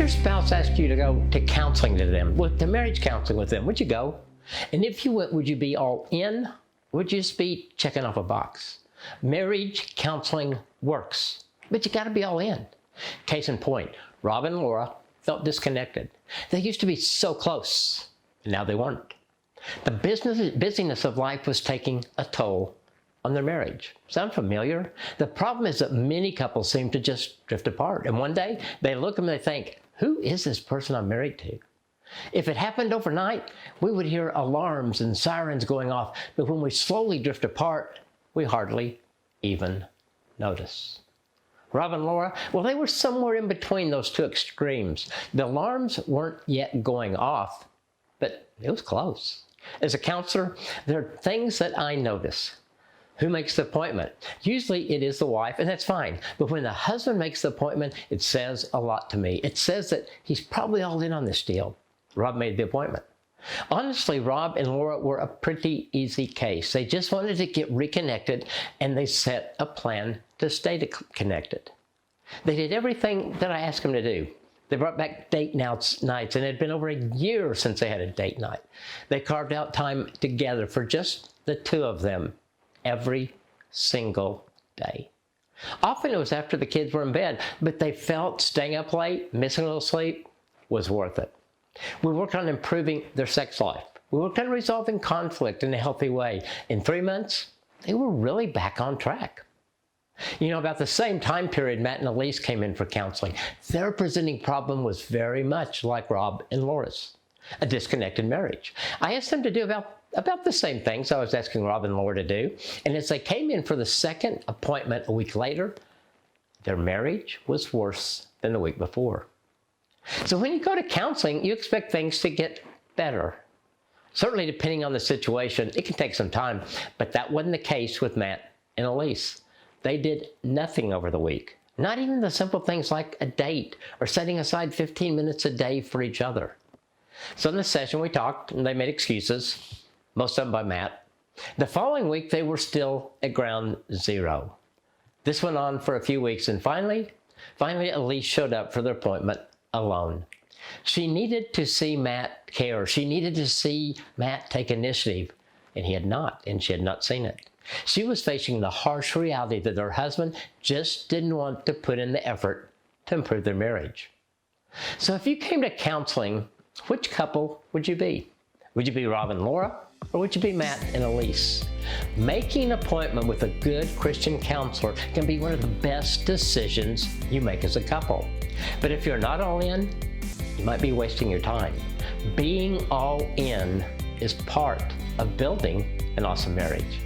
your spouse asked you to go to counseling to them, to marriage counseling with them, would you go? And if you went, would you be all in? Would you just be checking off a box? Marriage counseling works, but you got to be all in. Case in point, Rob and Laura felt disconnected. They used to be so close, and now they weren't. The busyness of life was taking a toll on their marriage. Sound familiar? The problem is that many couples seem to just drift apart. And one day, they look and they think, who is this person I'm married to? If it happened overnight, we would hear alarms and sirens going off. But when we slowly drift apart, we hardly even notice. Rob and Laura, well, they were somewhere in between those two extremes. The alarms weren't yet going off, but it was close. As a counselor, there are things that I notice. Who makes the appointment? Usually it is the wife, and that's fine. But when the husband makes the appointment, it says a lot to me. It says that he's probably all in on this deal. Rob made the appointment. Honestly, Rob and Laura were a pretty easy case. They just wanted to get reconnected, and they set a plan to stay connected. They did everything that I asked them to do. They brought back date nights, and it had been over a year since they had a date night. They carved out time together for just the two of them every single day. Often it was after the kids were in bed, but they felt staying up late, missing a little sleep, was worth it. We worked on improving their sex life. We worked on resolving conflict in a healthy way. In 3 months, they were really back on track. About the same time period, Matt and Elise came in for counseling. Their presenting problem was very much like Rob and Laura's, a disconnected marriage. I asked them to do about the same things I was asking Rob and Laura to do. And as they came in for the second appointment a week later, their marriage was worse than the week before. So when you go to counseling, you expect things to get better. Certainly, depending on the situation, it can take some time, but that wasn't the case with Matt and Elise. They did nothing over the week, not even the simple things like a date or setting aside 15 minutes a day for each other. So in the session, we talked, and they made excuses, most of them by Matt. The following week, they were still at ground zero. This went on for a few weeks, and finally, Elise showed up for their appointment alone. She needed to see Matt care. She needed to see Matt take initiative, and he had not, and she had not seen it. She was facing the harsh reality that her husband just didn't want to put in the effort to improve their marriage. So if you came to counseling, which couple would you be? Would you be Rob and Laura, or would you be Matt and Elise? Making an appointment with a good Christian counselor can be one of the best decisions you make as a couple. But if you're not all in, you might be wasting your time. Being all in is part of building an awesome marriage.